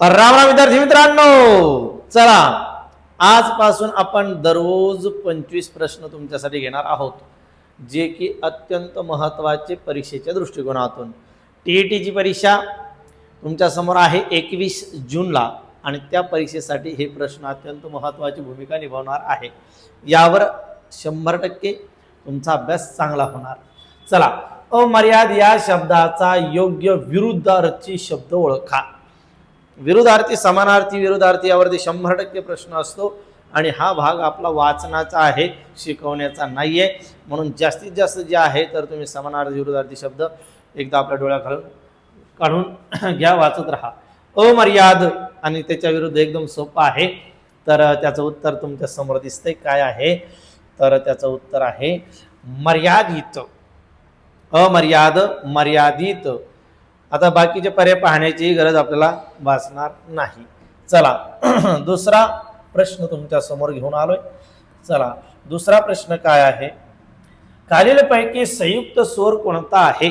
राम राम विद्यार्थी मित्रांनो, चला आजपासून आपण दररोज 25 प्रश्न तुमच्यासाठी घेणार आहोत, जे की अत्यंत महत्त्वाचे परीक्षेच्या दृष्टिकोनातून. टीईटीची परीक्षा तुमच्या समोर आहे 21 जूनला आणि त्या परीक्षेसाठी हे प्रश्न अत्यंत महत्त्वाची भूमिका निभावणार आहे. यावर 100% तुमचा अभ्यास चांगला होणार. चला, अमर्याद या शब्दाचा योग्य विरुद्धार्थी शब्द ओळखा. विरुद्धार्थी, समानार्थी, विरुद्धार्थी यावरती 100% प्रश्न असतो आणि हा भाग आपला वाचनाचा आहे, शिकवण्याचा नाहीये. म्हणून जास्तीत जास्त जे आहे तर तुम्ही समानार्थी विरुद्धार्थी शब्द एकदा आपल्या डोळ्याखालून काढून घ्या, वाचत राहा. अमर्याद आणि त्याच्या विरुद्ध एकदम सोपं आहे. तर त्याचं उत्तर तुमच्या समोर दिसतंय. काय आहे तर त्याचं उत्तर आहे मर्यादित. अमर्याद, मर्यादित. आता बाकीचे पर्याय पाहण्याची गरज आपल्याला भासणार नाही. चला दुसरा प्रश्न तुमच्या समोर घेऊन आलोय. चला दुसरा प्रश्न काय आहे, खालीलपैकी संयुक्त स्वर कोणता आहे.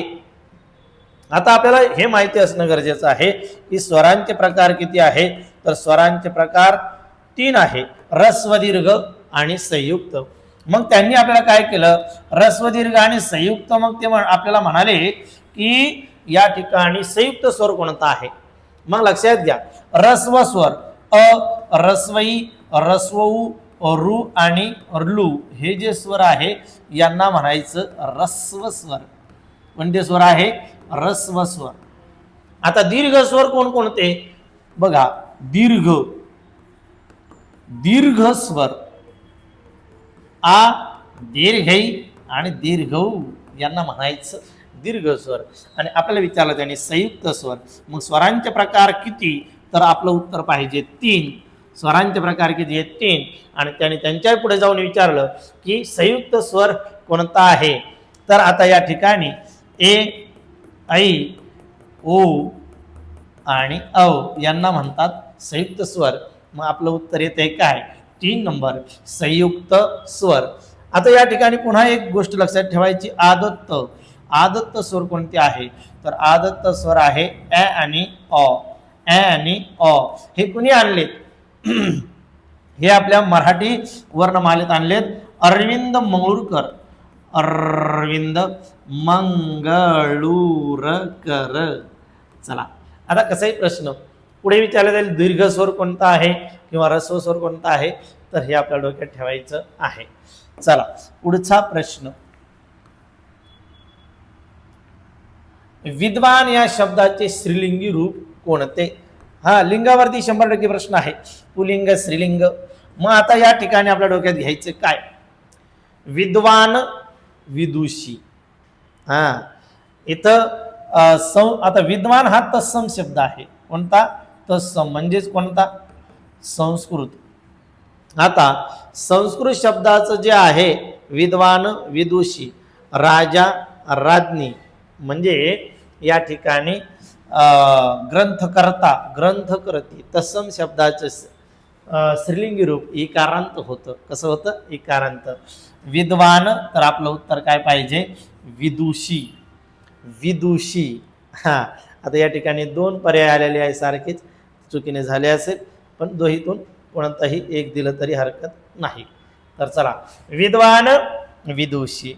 आता आपल्याला हे माहिती असणं गरजेचं आहे की स्वरांचे प्रकार किती आहे. तर स्वरांचे प्रकार 3 आहे, ऱ्हस्व, दीर्घ आणि संयुक्त. मग त्यांनी आपल्याला काय केलं, ऱ्हस्व, दीर्घ आणि संयुक्त. मग ते आपल्याला म्हणाले की या ठिकाणी संयुक्त स्वर कोणता आहे. मग लक्षात घ्या, ऱ्हस्व स्वर अ, ऱ्हस्वई, ऱ्हस्वऊ, रू आणि र्लू हे जे स्वर आहे यांना म्हणायचं ऱ्हस्व स्वर. कोणते स्वर आहे, ऱ्हस्व स्वर. आता दीर्घ स्वर कोणकोणते बघा, दीर्घ, दीर्घ स्वर आ, दीर्घई आणि दीर्घऊ यांना म्हणायचं दीर्घ स्वर. आणि आपल्याला विचारलं त्यांनी संयुक्त स्वर. मग स्वरांचे प्रकार किती, तर आपलं उत्तर पाहिजे 3. स्वरांचे प्रकार किती आहेत, 3. आणि त्याने त्यांच्या पुढे जाऊन विचारलं की संयुक्त स्वर कोणता आहे. तर आता या ठिकाणी ए, ऐ, ओ आणि औ यांना म्हणतात संयुक्त स्वर. मग आपलं उत्तर येते काय, 3 नंबर, संयुक्त स्वर. आता या ठिकाणी पुन्हा एक गोष्ट लक्षात ठेवायची, आदत्त. आदत्त स्वर कोणते आहे, तर आदत्त स्वर आहे ए आणि अ. ए आणि अ हे कुणी आणलेत हे आपल्या मराठी वर्णमालेत आणलेत अरविंद मंगळूरकर. अरविंद मंगळूरकर. चला आता कसाही प्रश्न पुढे विचारला जाईल, दीर्घ स्वर कोणता आहे किंवा ऱ्हस्व स्वर कोणता आहे, तर हे आपल्या डोक्यात ठेवायचं आहे. चला पुढचा प्रश्न, विद्वान या शब्दाचे स्त्रीलिंगी रूप कोणते. हा लिंगावरती 100% प्रश्न आहे, पुलिंग, स्त्रीलिंग. मग आता या ठिकाणी आपल्या डोक्यात घ्यायचं काय, विद्वान, विदुषी. हा इथं आता विद्वान हा तत्सम शब्द आहे. कोणता, तत्सम म्हणजेच कोणता, संस्कृत. आता संस्कृत शब्दाचं जे आहे विद्वान, विदुषी, राजा, राज्ञी, म्हणजे या ठिकाणी ग्रंथकर्ता, ग्रंथकर्ती. तत्सम शब्दाचं स्त्रीलिंगी रूप इकारांत होतं. कसं होतं, इकारांत. विद्वान, तर आपलं उत्तर काय पाहिजे, विदुषी, विदुषी. हा आता या ठिकाणी 2 पर्याय आलेले आहे, सारखेच चुकीने झाले असेल, पण दोहीतून कोणताही एक दिलं तरी हरकत नाही. तर चला, विद्वान, विदुषी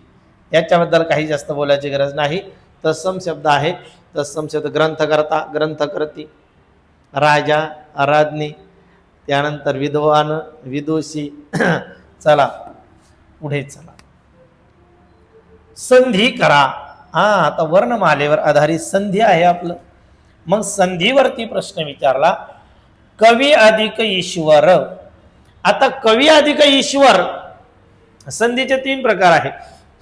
याच्याबद्दल काही जास्त बोलायची गरज नाही. तत्सम शब्द आहे. तत्सम शब्द ग्रंथकर्ता, ग्रंथकर्ती, राजा, राज्ञी, त्यानंतर विद्वान, विदुषी. चला पुढे चला, संधी करा. हा आता वर्णमालेवर आधारित संधी आहे आपलं. मग संधीवरती प्रश्न विचारला, कवी अधिक ईश्वर. आता कवी अधिक ईश्वर संधीचे 3 प्रकार आहेत,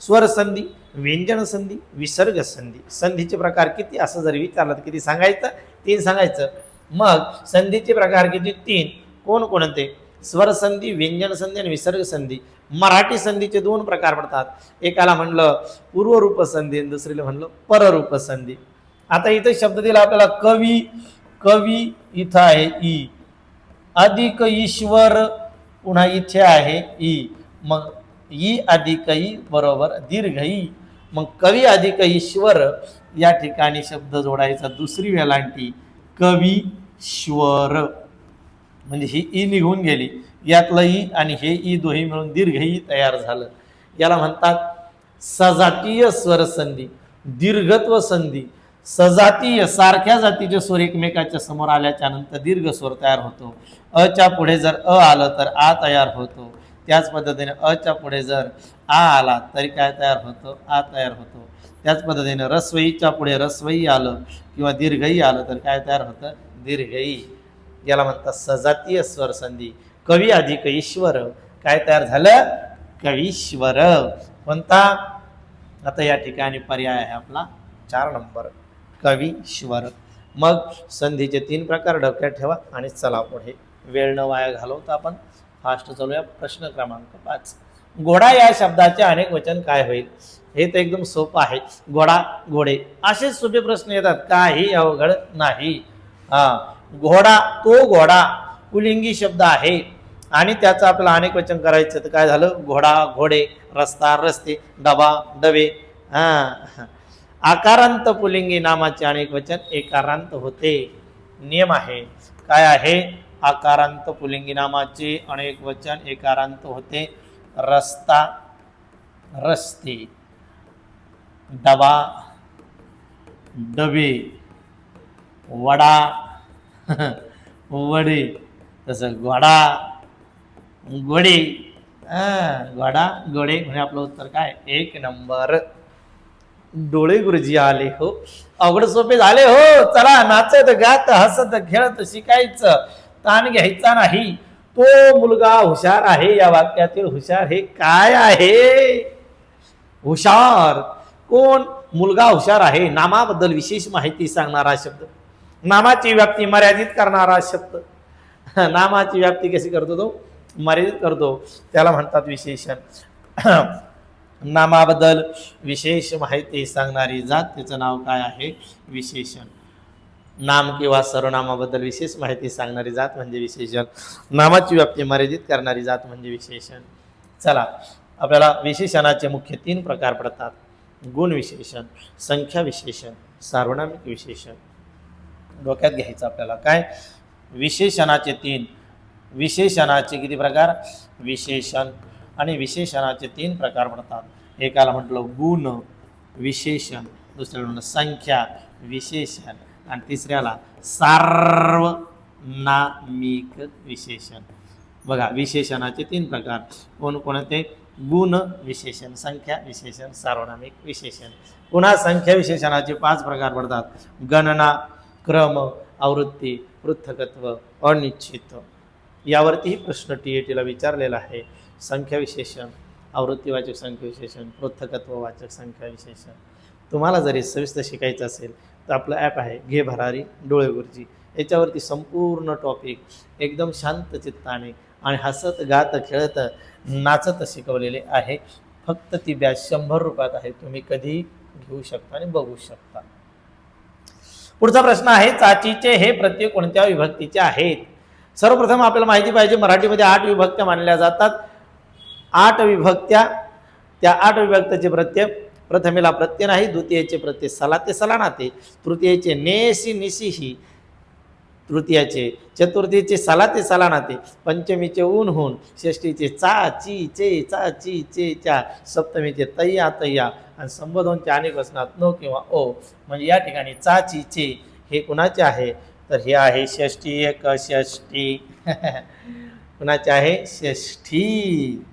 स्वर संधी, व्यंजन संधी, विसर्ग संधी. संधीचे प्रकार किती असं जर विचारलं तर किती सांगायचं, 3 सांगायचं. मग संधीचे प्रकार किती, 3. कोणकोणते, स्वर संधी, व्यंजन संधी आणि विसर्ग संधी. मराठी संधीचे 2 प्रकार पडतात, एकाला म्हणलं पूर्वरूप संधी आणि दुसरीला म्हणलं पररूप संधी. आता इथे शब्द दिला आपल्याला कवी, कवी इथं आहे ई, अधिक ईश्वर पुन्हा इथे आहे ई. मग ई अधिक ई बरोबर दीर्घ ई. मग कवी अधिक ईश्वर या ठिकाणी शब्द जोडायचा दुसरी वेलांटी, कवी श्वर, म्हणजे ही ई निघून गेली, यातलं ई आणि हे ई दोन्ही मिळून दीर्घ ई तयार झालं. याला म्हणतात सजातीय स्वर संधी, दीर्घत्व संधी. सजातीय सारख्या जातीचे स्वर एकमेकाच्या समोर आल्याच्या नंतर दीर्घ स्वर तयार होतो. अच्या पुढे जर अ आलं तर आ तयार होतो. त्याच पद्धतीने अच्या पुढे जर आ आला तरी काय तयार होतं, आ तयार होतो. त्याच पद्धतीने रस्वईच्या पुढे रस्वई आलं किंवा दीर्घई आलं तर काय तयार होतं, दीर्घई. याला म्हणतात सजातीय स्वर संधी. कवी अधिक ईश्वर, काय तयार झालं, कवीश्वर. कोणता, आता या ठिकाणी पर्याय आहे आपला 4 नंबर, कवीश्वर. मग संधीचे 3 प्रकार डोक्यात ठेवा आणि चला पुढे, वेळ न वाया घालवता आपण फास्ट चालूया. प्रश्न क्रमांक 5, घोडा या शब्दाचे अनेक वचन काय होईल. हे तर एकदम सोपं आहे, घोडा, घोडे, असेच सोपे प्रश्न येतात, काही अवघड नाही. घोडा, तो घोडा पुलिंगी शब्द आहे आणि त्याचं आपल्याला अनेक वचन करायचं तर काय झालं, घोडा, घोडे, रस्ता, रस्ते, डबा, डबे. आकारांत पुलिंगी नामाचे अनेक वचन एकारांत होते. नियम आहे, काय आहे, आकारांत पुलिंगी नामाचे अनेक वचन एकारांत होते. रस्ता, रस्ते, डबा, डबे, वडा, वडे, तसं घोडा, घोडे, घोडा, घोडे. म्हणजे आपलं उत्तर काय, 1 नंबर. डोळे गुरुजी आले हो, अवघड सोपे झाले हो. चला, नाचत गात हसत खेळत शिकायचं, ताण घ्यायचा नाही. तो मुलगा हुशार आहे, या वाक्यातील हुशार हे काय आहे, हुशार कोण, मुलगा हुशार आहे. नामाबद्दल विशेष माहिती सांगणारा शब्द, नामाची व्याप्ती मर्यादित करणारा शब्द. नामाची व्याप्ती कशी करतो, तो मर्यादित करतो, त्याला म्हणतात विशेषण. नामाबद्दल विशेष माहिती सांगणारी जात, त्याचं नाव काय आहे, विशेषण. नाम किंवा सर्वनामाबद्दल विशेष माहिती सांगणारी जात म्हणजे विशेषण. नामाची व्याप्ती मर्यादित करणारी जात म्हणजे विशेषण. चला, आपल्याला विशेषणाचे मुख्य 3 प्रकार पडतात, गुण विशेषण, संख्या विशेषण, सार्वनामिक विशेषण. डोक्यात घ्यायचं आपल्याला, काय, विशेषणाचे 3, विशेषणाचे किती प्रकार, विशेषण आणि विशेषणाचे 3 प्रकार पडतात. एकाला म्हटलं गुण विशेषण, दुसऱ्याला म्हटलं संख्या विशेषण आणि तिसऱ्याला सार्वनामिक विशेषण. बघा, विशेषणाचे 3 प्रकार कोणकोणते, गुण विशेषण, संख्या विशेषण, सार्वनामिक विशेषण. पुन्हा संख्या विशेषणाचे 5 प्रकार पडतात, गणना, क्रम, आवृत्ती, पृथकत्व, अनिश्चित. यावरतीही प्रश्न TATला विचारलेला आहे. संख्या विशेषण, आवृत्तीवाचक संख्या विशेषण, पृथकत्ववाचक संख्या विशेषण. तुम्हाला जरी सविस्तर शिकायचं असेल तर आपलं ॲप आहे घे भरारी डोळे गुरुजी, याच्यावरती संपूर्ण टॉपिक एकदम शांत चित्ताने आणि हसत गात खेळत नाचत शिकवलेले आहे. फक्त ती बॅच 100 रुपयात आहे, तुम्ही कधी घेऊ शकता आणि बघू शकता. पुढचा प्रश्न आहे, चाचीचे हे प्रत्यय कोणत्या विभक्तीचे आहेत. सर्वप्रथम आपल्याला माहिती पाहिजे, मराठीमध्ये 8 विभक्त्या मानल्या जातात. 8 विभक्त्या, त्या 8 विभक्तीचे प्रत्यय, प्रथमेला प्रत्यय नाही, द्वितीयेचे प्रत्यय सलाते सलानाते, तृतीयेचे नेसी निसीही, तृतीयाचे, चतुर्थीचे सलाते सलानाते, पंचमीचे ऊन होऊन, षष्टीचे चा ची चे चा ची चे चा, सप्तमीचे तय्या तय्या आणि संबोधनचे अनेक वचनात नो किंवा ओ. म्हणजे या ठिकाणी चा ची चे हे कुणाचे आहे, तर हे आहे षष्ठी, एक षष्ठी. कुणाचे आहे, षष्ठी.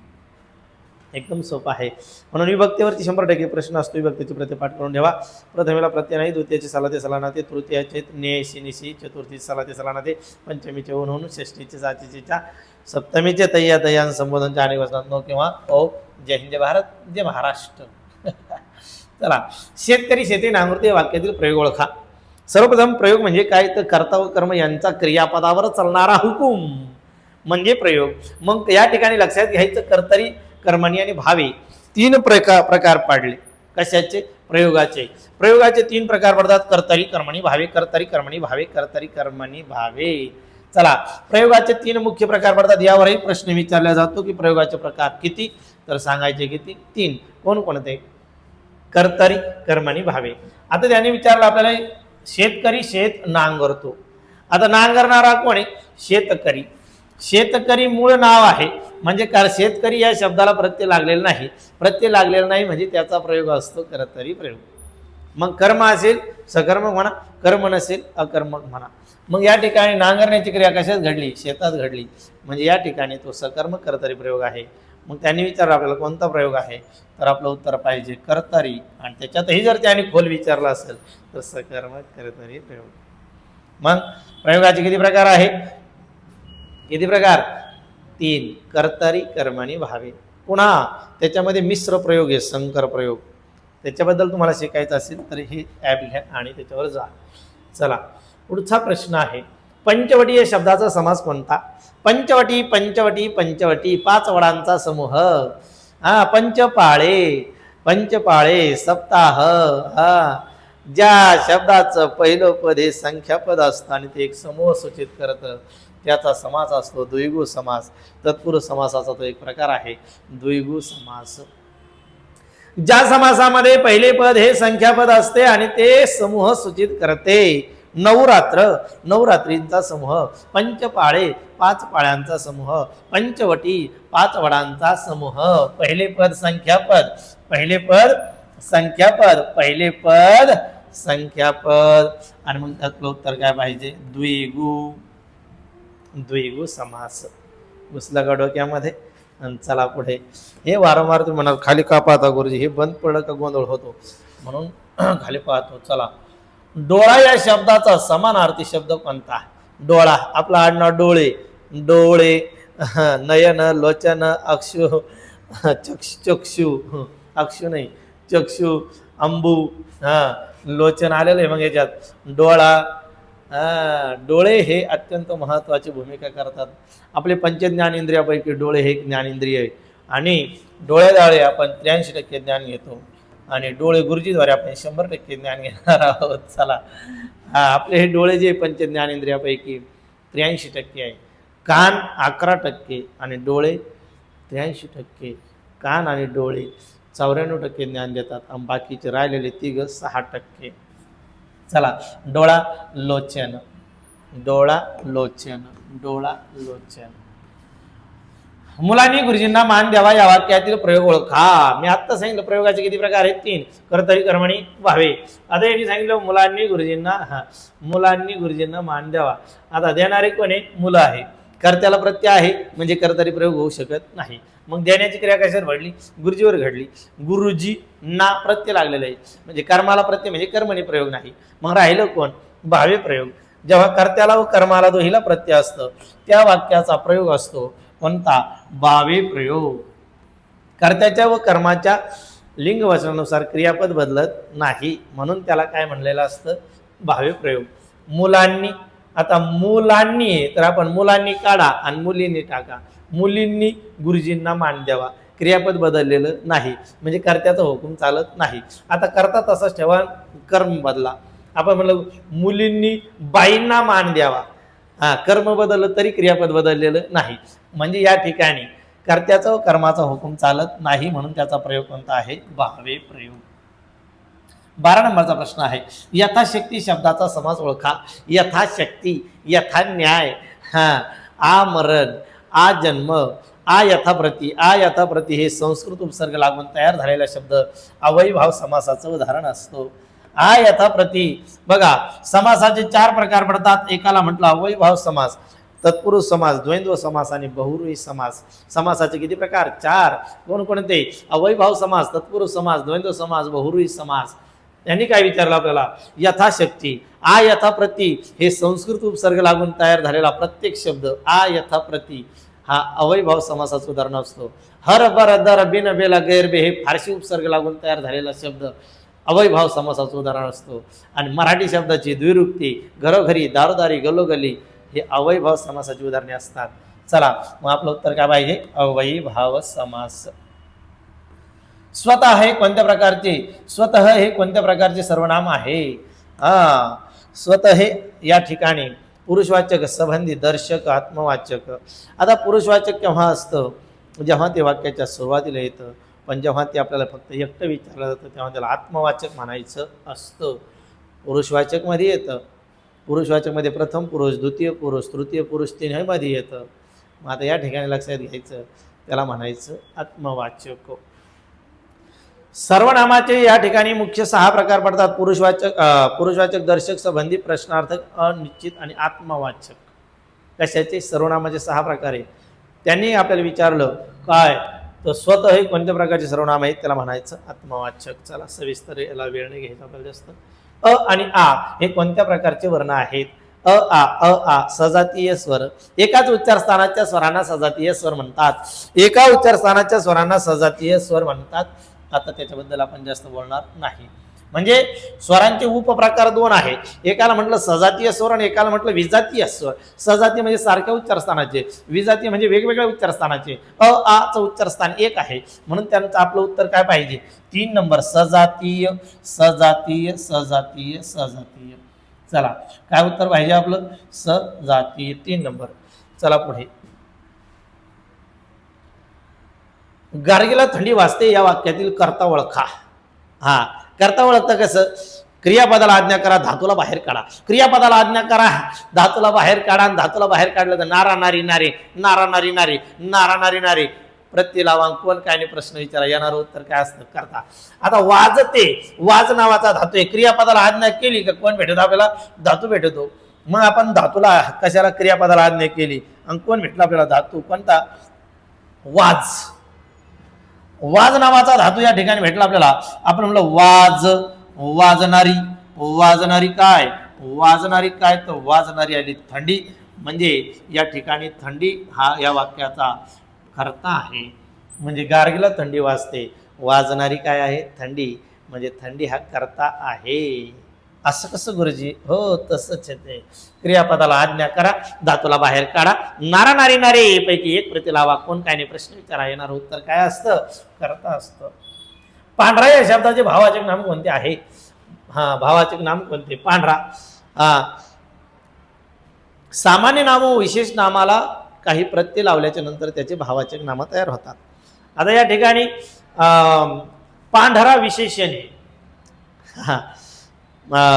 एकदम सोपं आहे. म्हणून विभक्तीवरती 100% प्रश्न असतो. विभक्तीचे प्रत्यय पाठ करून ठेवा. प्रथमेला प्रत्यय नाही, द्वितीयाचे सलाते सलानाते, तृतीयाचे नेसी निसी, चतुर्थीचे सलाते सलानाते, पंचमीचे ऊन होऊन, षष्टीचे चाचीचे चा, सप्तमीचे तय्या तय्या, संबोधनच्या अनेक वचनात नो किंवा ओ. जय हिंद, जय भारत, जय महाराष्ट्र. चला, शेतकरी शेती नांगरते वाक्यातील प्रयोग ओळखा. सर्वप्रथम प्रयोग म्हणजे काय, तर कर्ता व कर्म यांचा क्रियापदावर चालणारा हुकूम म्हणजे प्रयोग. मग या ठिकाणी लक्षात घ्यायचं, कर्तरी, कर्मणी आणि भावे 3 प्रकार पाडले. कशाचे, प्रयोगाचे. प्रयोगाचे 3 प्रकार पडतात, कर्तरी, कर्मणी, भावे, कर्तरी, कर्मणी, भावे, कर्तरी, कर्मणी, भावे. चला, प्रयोगाचे 3 मुख्य प्रकार पडतात. यावरही प्रश्न विचारला जातो की प्रयोगाचे प्रकार किती, तर सांगायचे किती, 3. कोणकोणते, कर्तरी, कर्मणी, भावे. आता त्याने विचारलं आपल्याला, शेतकरी शेत नांगरतो आता नांगरणारा कोण आहे? शेतकरी. शेतकरी मूळ नाव आहे, म्हणजे शेतकरी या शब्दाला प्रत्यय लागलेला नाही. प्रत्यय लागलेला नाही म्हणजे त्याचा प्रयोग असतो कर्तरी प्रयोग. मग कर्म असेल सकर्मक म्हणा, कर्म नसेल अकर्मक म्हणा. मग या ठिकाणी नांगरण्याची क्रिया कशात घडली? शेतात घडली, म्हणजे या ठिकाणी तो सकर्मक कर्तरी प्रयोग आहे. मग त्यांनी विचारलं आपल्याला कोणता प्रयोग आहे, तर आपलं उत्तर पाहिजे कर्तरी. आणि त्याच्यातही जर त्याने खोल विचारला असेल तर सकर्मक कर्तरी प्रयोग. मग प्रयोगाचे किती प्रकार आहे? किती प्रकार? 3. कर्तरी कर्मणी भावे. पुन्हा त्याच्यामध्ये मिश्र प्रयोग आहे, संकर प्रयोग. त्याच्याबद्दल तुम्हाला शिकायचं असेल तर हे ॲप घ्या आणि त्याच्यावर जा. चला पुढचा प्रश्न आहे, पंचवटी या शब्दाचा समास कोणता? पंचवटी पंचवटी पंचवटी 5 वडांचा समूह. पंचपाळे. पंचपाळे सप्ताह. ज्या शब्दाचं पहिलं पद हे संख्यापद असतं आणि ते एक समूह सूचित करतं त्याचा समास असतो द्विगु समास. तत्पुरुष समासाचा तो एक प्रकार आहे द्विगु समास. ज्या समासामध्ये पहिले पद हे संख्यापद असते आणि ते समूह सूचित करते. नवरात्र. नवरात्रींचा समूह. पंचपाळे 5 पाळ्यांचा समूह. पंचवटी 5 वडांचा समूह. पहिले पद संख्यापद. पहिले पद संख्यापद. पहिले पद संख्यापद. आणि मग त्यातलं उत्तर काय पाहिजे? द्विगु. द्विगु समास. घुसला का डोक्यामध्ये? चला पुढे. हे वारंवार तुम्ही म्हणाल खाली का पाहता गुरुजी, हे बंद पडलं का गोंधळ होतो, म्हणून खाली पाहतो. चला, डोळा या शब्दाचा समानार्थी शब्द कोणता? डोळा. आपला आडनाव डोळे. डोळे. नयन, लोचन, अक्षु, चक्षु, अक्षु नाही चक्षु, अंबू, लोचन आलेलं आहे. मग याच्यात डोळा. डोळे हे अत्यंत महत्त्वाची भूमिका करतात. आपले पंचज्ञानेंद्रियापैकी डोळे हे ज्ञानेंद्रिय आहे आणि डोळ्याद्वारे आपण 83% ज्ञान घेतो आणि डोळे गुरुजीद्वारे आपण 100% ज्ञान घेणार आहोत. चला, आपले हे डोळे जे पंचज्ञानेंद्रियापैकी 83% आहे. कान 11% आणि डोळे 83%. कान आणि डोळे 94% ज्ञान देतात आणि बाकीचे राहिलेले 6%. चला, डोळा लोचन. डोळा लोचन. डोळा लोचन. मुलांनी गुरुजींना मान द्यावा या वाक्यातील प्रयोग ओळखा. मी आत्ता सांगितलं प्रयोगाचे किती प्रकार आहेत? 3. कर्तरी कर्मणी भावे. आता यांनी सांगितलं मुलांनी गुरुजींना मान द्यावा. आता देणारे कोण आहे? मुलं आहे. कर्त्याला प्रत्यय आहे म्हणजे कर्तरी प्रयोग होऊ शकत नाही. मग देण्याची क्रिया कशावर घडली? गुरुजीवर घडली. गुरुजी ना प्रत्यय लागलेला आहे म्हणजे कर्माला प्रत्यय म्हणजे कर्मणी प्रयोग नाही. मग राहिलं कोण? भावे प्रयोग. जेव्हा कर्त्याला व कर्माला दोहीला प्रत्यय असतं त्या वाक्याचा प्रयोग असतो कोणता? भावे प्रयोग. कर्त्याच्या व कर्माच्या लिंग वचनानुसार क्रियापद बदलत नाही म्हणून त्याला काय म्हणलेलं असतं? भावे प्रयोग. मुलांनी. आता मुलांनी तर आपण मुलांनी काढा आणि मुलींनी टाका. मुलींनी गुरुजींना मान द्यावा. क्रियापद बदललेलं नाही म्हणजे कर्त्याचा हुकूम चालत नाही. आता करता तसाच ठेवा, कर्म बदला. आपण म्हणलं मुलींनी बाईंना मान द्यावा. कर्म बदललं तरी क्रियापद बदललेलं नाही म्हणजे या ठिकाणी कर्त्याचा व कर्माचा हुकूम चालत नाही म्हणून त्याचा प्रयोग कोणता आहे? भावे प्रयोग. 12 नंबरचा प्रश्न आहे, यथाशक्ती शब्दाचा समास ओळखा. यथाशक्ती, यथा न्याय, आमरण, आ जन्म, आ यथाप्रती. आ यथाप्रती हे संस्कृत उपसर्ग लागून तयार झालेला शब्द अवयभाव समासाचं उदाहरण असतो. आ यथाप्रती. बघा, समासाचे 4 प्रकार पडतात. एकाला म्हटलं अवयभाव समास, तत्पुरुष समास, द्वंद्व समास आणि बहुव्रीही समास. समासाचे किती प्रकार? 4. कोणकोणते? अवयभाव समास, तत्पुरुष समास, द्वंद्व समास, बहुव्रीही समास. यांनी काय विचारलं आपल्याला? यथाशक्ती. आ यथाप्रती हे संस्कृत उपसर्ग लागून तयार झालेला प्रत्येक शब्द आ यथाप्रती हा अवयभाव समासाचं उदाहरण असतो. हर बर दर बिन बेला गैरबे हे फारसी उपसर्ग लागून तयार झालेला शब्द अवयभाव समासाचं उदाहरण असतो. आणि मराठी शब्दाची द्विरुक्ती, घरोघरी, दारोदारी, गल्लोगल्ली हे अवयभाव समासाची उदाहरणे असतात. चला, मग आपलं उत्तर काय पाहिजे? अवयभाव समास. स्वतः हे कोणत्या प्रकारचे? स्वतः हे कोणत्या प्रकारचे सर्वनाम आहे? स्वतः हे या ठिकाणी पुरुषवाचक, संबंधी, दर्शक, आत्मवाचक. आता पुरुषवाचक केव्हा असतं? जेव्हा ते वाक्याच्या सुरुवातीला येतं. पण जेव्हा ते आपल्याला फक्त एकटं विचारलं जातं तेव्हा त्याला आत्मवाचक म्हणायचं असतं. पुरुषवाचक मध्ये येतं पुरुषवाचकमध्ये प्रथम पुरुष, द्वितीय पुरुष, तृतीय पुरुष हे मध्ये येतं. मग आता या ठिकाणी लक्षात घ्यायचं, त्याला म्हणायचं आत्मवाचक. सर्वनामाचे या ठिकाणी मुख्य 6 प्रकार पडतात. पुरुषवाचक, दर्शक, संबंधी, प्रश्नार्थक, अनिश्चित आणि आत्मवाचक. कशाचे? सर्वनामाचे 6 प्रकार आहे. त्यांनी आपल्याला विचारलं काय, तर स्वतः हे कोणत्या प्रकारचे सर्वनाम आहेत, त्याला म्हणायचं आत्मवाचक. चला सविस्तर याला वेळ नाही घ्यायचा आपल्याला जास्त. अ आणि आ हे कोणत्या प्रकारचे वर्ण आहेत? अ आ सजातीय स्वर. एकाच उच्चार स्थानाच्या स्वरांना सजातीय स्वर म्हणतात. एका उच्चार स्थानाच्या स्वरांना सजातीय स्वर म्हणतात. आता त्याच्याबद्दल आपण जास्त बोलणार नाही. म्हणजे स्वरांचे उपप्रकार 2 आहेत. एकाला म्हटलं सजातीय स्वर आणि एकाला म्हटलं विजातीय स्वर. सजातीय म्हणजे सारख्या उच्चार स्थानाचे, विजातीय म्हणजे वेगवेगळ्या उच्चार स्थानाचे. अ आ चं उच्चार स्थान 1 आहे, म्हणून त्यांचं आपलं उत्तर काय पाहिजे? 3 नंबर सजातीय सजातीय सजातीय सजातीय. चला काय उत्तर पाहिजे आपलं? सजातीय 3 नंबर. चला पुढे. गार्गीला थंडी वाजते या वाक्यातील कर्ता ओळखा. हा, कर्ता ओळखता कसं? क्रियापदाला आज्ञा करा, धातूला बाहेर काढा. क्रियापदाला आज्ञा करा, धातूला बाहेर काढा. आणि धातूला बाहेर काढलं तर नारा नारी नारे, नारा नारी नारे, नारा नारी नारे. प्रत्यय लावा, कोण काय नाही प्रश्न विचारा. येणार उत्तर काय असतं? कर्ता. आता वाजते, वाज नावाचा धातू आहे. क्रियापदाला आज्ञा केली का कोण भेटतो आपल्याला? धातू भेटतो. मग आपण धातूला कशाला क्रियापदाला आज्ञा केली आणि कोण भेटला आपल्याला? धातू. कोणता? वाज. वाज नावाचा धातू या ठिकाणी भेटला आपल्याला. आपण म्हणलं वाज, वाजणारी. वाजणारी काय? वाजणारी काय? तर वाजणारी आली थंडी. म्हणजे या ठिकाणी थंडी हा या वाक्याचा कर्ता आहे. म्हणजे गार्गीला थंडी वाजते, वाजणारी काय आहे? थंडी. म्हणजे थंडी हा कर्ता आहे. असं कसं गुरुजी? हो तसंच आहे. क्रियापदाला आज्ञा करा, धातूला बाहेर काढा. नारा नारी नारे पैकी एक प्रत्यय लावा, कोण काय नाही प्रश्न विचारा. येणार उत्तर काय असतं? कर्ता असतं. पांढरा या शब्दाचे भाववाचक नाम कोणते आहे? हा, भाववाचक नाम कोणते? पांढरा. हा, सामान्य नाम व विशेष नामाला काही प्रत्यय लावल्याच्या नंतर त्याचे भाववाचक नाम तयार होतात. आता या ठिकाणी पांढरा विशेषणे. हा,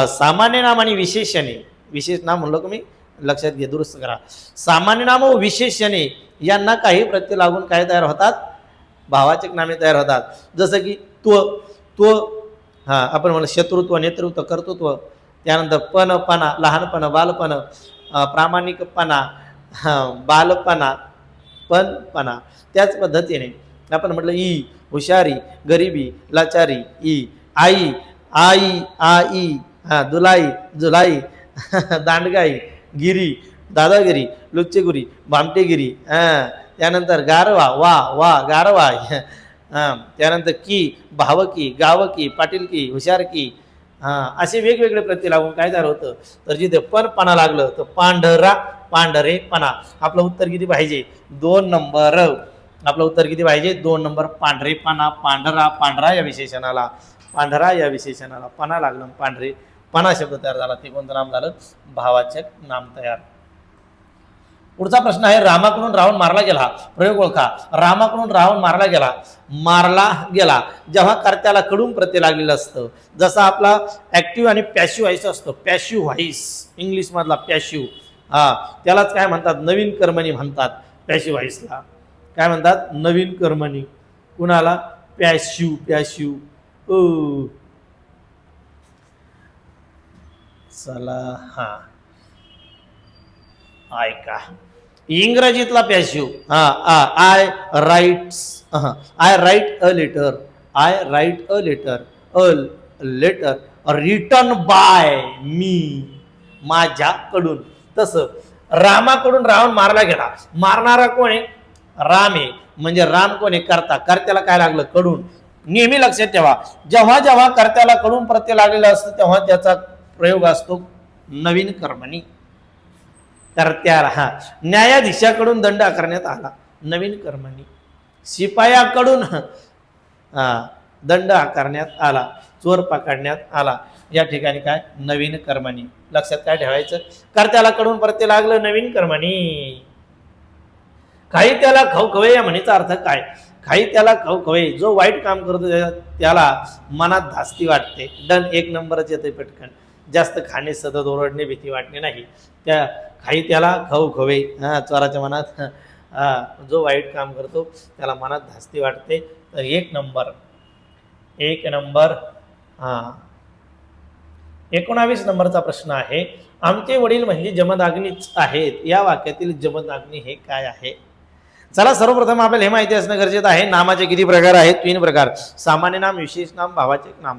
सामान्य नाम आणि विशेषणे. विशेष नाम म्हणलं का मी? लक्षात घे, दुरुस्त करा. सामान्य नाम व विशेषणे यांना काही प्रत्यय लागून काय तयार होतात? भाववाचक नामे तयार होतात. जसं की त्व. हा, आपण म्हणलं शत्रुत्व, नेतृत्व, कर्तृत्व. त्यानंतर पणा, लहानपणा, बालपण, प्रामाणिकपणा, बालपणा, पणपणा. त्याच पद्धतीने आपण म्हटलं ई हुशारी, गरिबी, लाचारी. ई आई, आई, हा, दुलाई, जुलाई, दांडगाई, गिरी, दादागिरी, लुच्चेगिरी, भामटेगिरी. त्यानंतर गारवा, वा गारवा. त्यानंतर की, भावकी, गावकी, पाटीलकी, हुशारकी. असे वेगवेगळे प्रत्यय लागून काय तयार होतं? तर जिथे पणा लागलं तर पांढरा, पांढरेपणा. आपलं उत्तर किती पाहिजे? 2 नंबर. आपलं उत्तर किती पाहिजे? 2 नंबर. पांढरेपणा, पांढरा. पांढरा या विशेषणाला, पांढरा या विशेषणाला पणा लागलं, पांढरेपणा शब्द तयार झाला. ते कोणतं नाम झालं? भाववाचक नाम तयार. पुढचा प्रश्न आहे, रामाकडून रावण मारला गेला. प्रयोग ओळखा. रामाकडून रावण मारला गेला जेव्हा कर्त्याला कडून प्रत्यय लागलेलं असतं. जसा आपला ऍक्टिव्ह आणि पॅशिव्ह व्हाईस असतो. पॅशिव्ह व्हाईस इंग्लिश मधला पॅशिव्ह. हा, त्यालाच काय म्हणतात? नवीन कर्मणी म्हणतात. पॅशिव्ह व्हाईसला काय म्हणतात? नवीन कर्मणी. कुणाला? पॅशिव्ह. चला हा, ऐका. इंग्रजीतला passive. I write a letter. A letter written by me. माझ्याकडून. तसं रामाकडून रावण मारला गेला. मारणारा कोण आहे? राम आहे. म्हणजे राम कोण आहे? कर्ता. कर्त्याला काय लागलं? कडून. नेहमी लक्षात ठेवा, जेव्हा जेव्हा कर्त्याला कडून प्रत्यय लागलेला असतो तेव्हा त्याचा प्रयोग असतो नवीन कर्मणी. कर्त्याला, हा, न्यायाधीशाकडून दंड आकारण्यात आला. नवीन कर्मणी. शिपायाकडून दंड आकारण्यात आला. चोर पकडण्यात आला. या ठिकाणी काय? नवीन कर्मणी. लक्षात काय ठेवायचं? कर्त्याला कडून प्रत्यय लागलं, नवीन कर्मणी. काही त्याला खवखवे या म्हणीचा अर्थ काय? काही त्याला खवखवे, जो वाईट काम करतो त्याला मनात धास्ती वाटते. डन. 1 नंबरच येते पटकन. जास्त खाणे, सतत ओरडणे, भीती वाटणे नाही. त्या खाई त्याला खाऊ खवे, चोराच्या मनात जो वाईट काम करतो त्याला मनात धास्ती वाटते. तर 1 नंबर 19 नंबरचा प्रश्न आहे, आमचे वडील म्हणजे जमदाग्नीच आहेत, या वाक्यातील जमदाग्नी हे काय आहे? चला, सर्वप्रथम आपल्याला हे माहिती असणं गरजेचं आहे. नामाचे किती प्रकार आहेत? 3 प्रकार. सामान्य नाम, विशेष नाम, भावाचक नाम.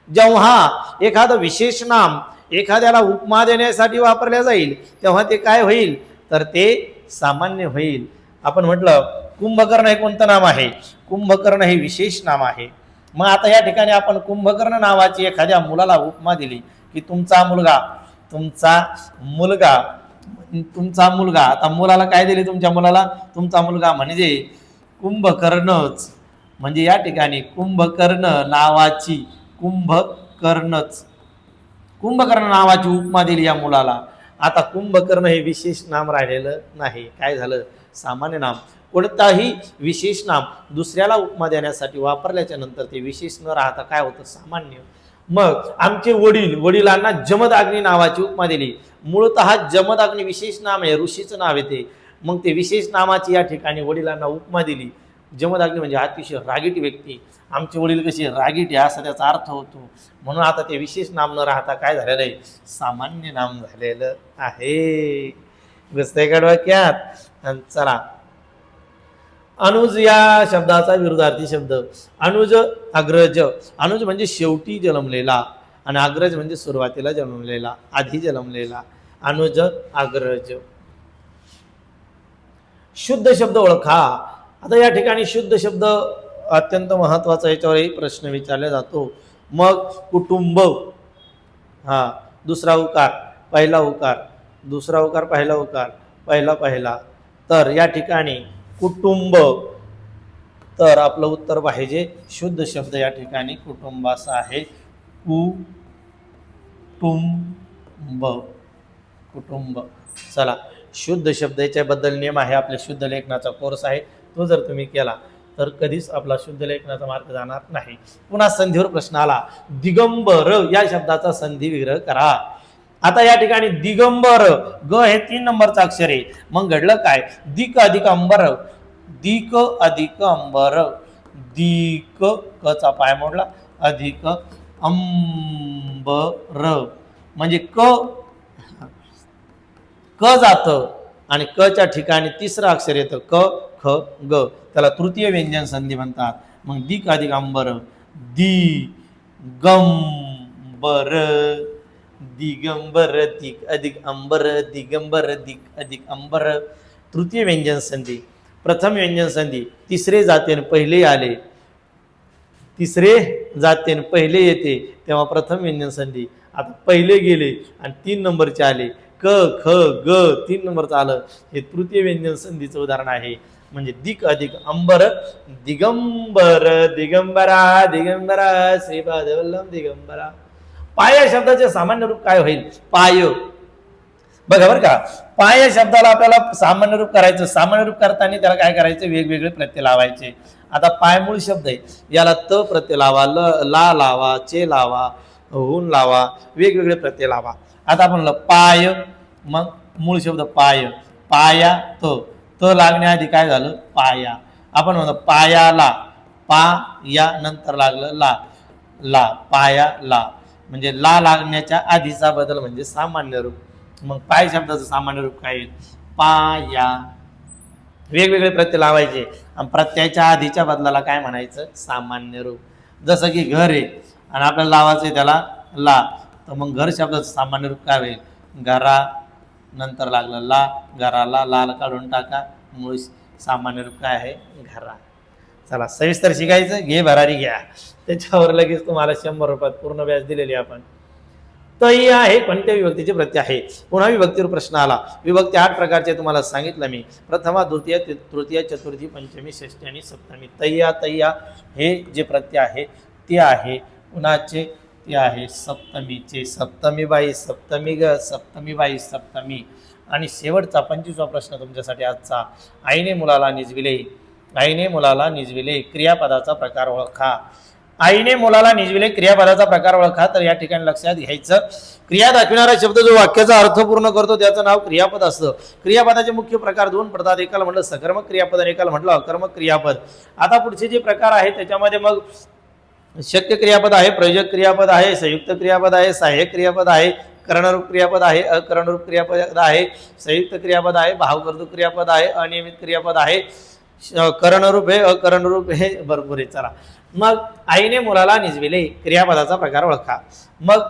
जेव्हा एखादं विशेष नाम एखाद्याला उपमा देण्यासाठी वापरल्या जाईल तेव्हा ते काय होईल? तर ते सामान्य होईल. आपण म्हटलं कुंभकर्ण हे कोणतं नाम आहे? कुंभकर्ण हे विशेष नाम आहे. मग आता या ठिकाणी आपण कुंभकर्ण नावाची एखाद्या मुलाला उपमा दिली की तुमचा मुलगा, आता मुलाला काय दिले? तुमच्या मुलाला तुमचा मुलगा म्हणजे कुंभकर्णच. म्हणजे या ठिकाणी कुंभकर्ण नावाची उपमा दिली या मुलाला. आता कुंभकर्ण हे विशेष नाम राहिलेलं नाही, काय झालं? सामान्य नाम. कोणताही विशेष नाम दुसऱ्याला उपमा देण्यासाठी वापरल्याच्या नंतर ते विशेष न राहता काय होतं? सामान्य. मग आमचे वडिलांना जमदाग्नी नावाची उपमा दिली. मूळतः जमदाग्नी विशेष नाम आहे, ऋषीचं नाव येते. मग ते विशेष नामाची या ठिकाणी वडिलांना उपमा दिली. जमदाग्नी म्हणजे अतिशय रागीट व्यक्ती. आमचे वडील कसे रागीट आहे असा त्याचा अर्थ होतो. म्हणून आता ते विशेष नाम न राहता काय झालेलं आहे? सामान्य नाम झालेलं आहे. घुसते वाक्यात. चला, अनुज या शब्दाचा विरुद्धार्थी शब्द. अनुज, अग्रज. अनुज म्हणजे शेवटी जन्मलेला आणि अग्रज म्हणजे सुरुवातीला जन्मलेला, आधी जन्मलेला. अनुज, अग्रज. शुद्ध शब्द ओळखा. आता या ठिकाणी शुद्ध शब्द अत्यंत महत्वाचा, याच्यावरही प्रश्न विचारला जातो. मग कुटुंब, दुसरा उकार, पहिला उकार, दुसरा उकार, पहिला उकार, पहिला. तर या ठिकाणी कुटुंब, तर आपलं उत्तर पाहिजे शुद्ध शब्द या ठिकाणी कुटुंब असा आहे. कुटुंब. चला, शुद्ध शब्द याच्याबद्दल नियम आहे. आपल्या शुद्ध लेखनाचा कोर्स आहे, तो जर तुम्ही केला तर कधीच आपला शुद्ध लेखनाचा मार्ग जाणार नाही. पुन्हा संधीवर प्रश्न आला. दिगंबर या शब्दाचा संधी विग्रह करा. आता या ठिकाणी दिगंबर, ग हे 3 नंबरचं अक्षर आहे. मग घडलं काय? दिक अधिक अंबर, दिक अधिक अंबर, दिक, कचा पाय मोडला, अधिक अंबर म्हणजे क जातं आणि कच्या ठिकाणी तिसरं अक्षर येतं, क, ख, ग. त्याला तृतीय व्यंजन संधी म्हणतात. मग दिक अधिक अंबर, दिगंबर, दिगंबर, दिक अधिक अंबर, दिगंबर, दिक अधिक अंबर. तृतीय व्यंजन संधी. प्रथम व्यंजन संधी तिसरे जाते पहिले आले, तिसरे जाते पहिले येते तेव्हा प्रथम व्यंजन संधी. आता पहिले गेले आणि 3 नंबरचे आले, क, ख, ग 3 नंबरचं आलं. हे तृतीय व्यंजन संधीचं उदाहरण आहे. म्हणजे दिक अधिक अंबर, दिगंबर, दिगंबरा, दिगंबरा, श्रीपाद वल्लभ दिगंबरा. पाय या शब्दाचे सामान्य रूप काय होईल? पाय. बघा बरं का, पाय या शब्दाला आपल्याला सामान्य रूप करायचं. सामान्य रूप करताना त्याला काय करायचं? वेगवेगळे प्रत्यय लावायचे. आता पाय मूळ शब्द आहे, याला त प्रत्यय लावा, ला लावा, चे लावा, हुन लावा, वेगवेगळे प्रत्यय लावा. आता आपण पाय, मग मूळ शब्द पाय, पाया, त लागण्याआधी काय झालं? पाया. आपण म्हणतो पायाला, पाया नंतर लागलं ला, पाया ला. म्हणजे ला लागण्याच्या आधीचा बदल म्हणजे सामान्य रूप. मग पाय शब्दाचं सामान्य रूप काय येईल? पाया. वेगवेगळे प्रत्यय लावायचे आणि प्रत्ययाच्या आधीच्या बदलाला काय म्हणायचं? सामान्य रूप. जसं की घर आहे आणि आपल्याला लावायचं आहे त्याला ला, तर मग घर शब्दाचं सामान्य रूप काय होईल? घरा नंतर लागलं ला, घराला, लाल काढून टाका, मूळ सामान्य रूप काय आहे? घरा. चला, सविस्तर शिकायचं, घे भरारी घ्या. त्याच्यावर लगेच तुम्हाला 100 रुपयात पूर्ण व्याज दिलेली आपण. तय आहे कोणत्या विभक्तीचे प्रत्यय आहे? पुन्हा विभक्तीवर प्रश्न आला. विभक्ती 8 प्रकारचे तुम्हाला सांगितलं मी. प्रथमा, द्वितीय, तृतीय, चतुर्थी, पंचमी, षष्ठी आणि सप्तमी. तय्या हे जे प्रत्यय आहे ते आहे कुणाचे? ते आहे सप्तमीचे. सप्तमी बाई, सप्तमी ग, सप्तमी बाई, सप्तमी. आणि शेवटचा 25वा प्रश्न तुमच्यासाठी आजचा. आईने मुलाला निजविले, आईने मुलाला निजविले. क्रियापदाचा प्रकार ओळखा. आईने मुलाला निजविले क्रियापदाचा प्रकार ओळखा. तर या ठिकाणी लक्षात घ्यायचं, क्रिया दाखविणारा शब्द जो वाक्याचा अर्थ पूर्ण करतो त्याचं नाव क्रियापद असतं. क्रियापदाचे मुख्य प्रकार दोन पडतात, एकाला म्हटलं सकर्मक क्रियापद आणि एकाला म्हटलं अकर्मक क्रियापद. आता पुढचे जे प्रकार आहेत त्याच्यामध्ये मग शक्य क्रियापद आहे, प्रयोजक क्रियापद आहे, संयुक्त क्रियापद आहे, सहाय्यक क्रियापद आहे, करणरूप क्रियापद आहे, अकरणरूप क्रियापद आहे, संयुक्त क्रियापद आहे, भाववर्धक क्रियापद आहे, अनियमित क्रियापद आहे, करणरूप हे, अकरणरूप हे, भरपूर आहे. चला मग आईने मुलाला निजविले क्रियापदाचा प्रकार ओळखा. मग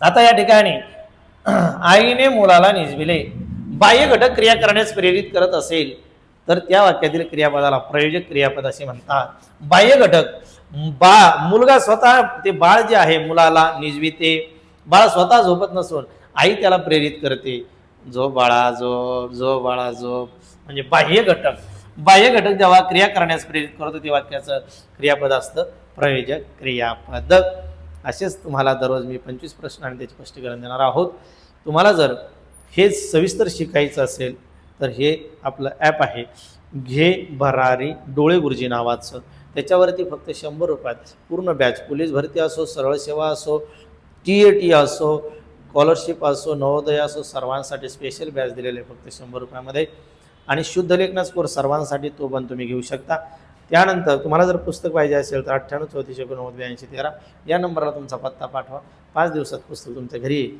आता या ठिकाणी आईने मुलाला निजविले बाह्य घटक क्रिया करण्यास प्रेरित करत असेल तर त्या वाक्यातील क्रियापदाला प्रयोजक क्रियापद असे म्हणतात. बाह्य घटक मुलगा स्वतः, ते बाळ जे आहे मुलाला निजविते, बाळ स्वतः झोपत नसून आई त्याला प्रेरित करते, झोप बाळा झोप, झोप बाळा झोप. म्हणजे बाह्य घटक जेव्हा क्रिया करण्यास प्रेरित करतो ते वाक्याचं क्रियापद असतं प्रयोजक क्रियापद. असेच तुम्हाला दररोज मी 25 प्रश्न आणि त्याचे स्पष्टीकरण देणार आहोत. तुम्हाला जर हे सविस्तर शिकायचं असेल तर हे आपलं ॲप आहे घे भरारी डोळे गुरुजी नावाचं. त्याच्यावरती फक्त 100 रुपयात पूर्ण बॅच, पोलीस भरती असो, सरळ सेवा असो, TAT असो, स्कॉलरशिप असो, नवोदय असो, सर्वांसाठी स्पेशल बॅच दिलेले फक्त 100 रुपयामध्ये. आणि शुद्ध लेखन स्कोर सर्वांसाठी तो पण तुम्ही घेऊ शकता. त्यानंतर तुम्हाला जर पुस्तक पाहिजे असेल तर 98 34 89 82 13 या नंबरला तुमचा पत्ता पाठवा. 5 दिवसात पुस्तक तुमच्या घरी येईल.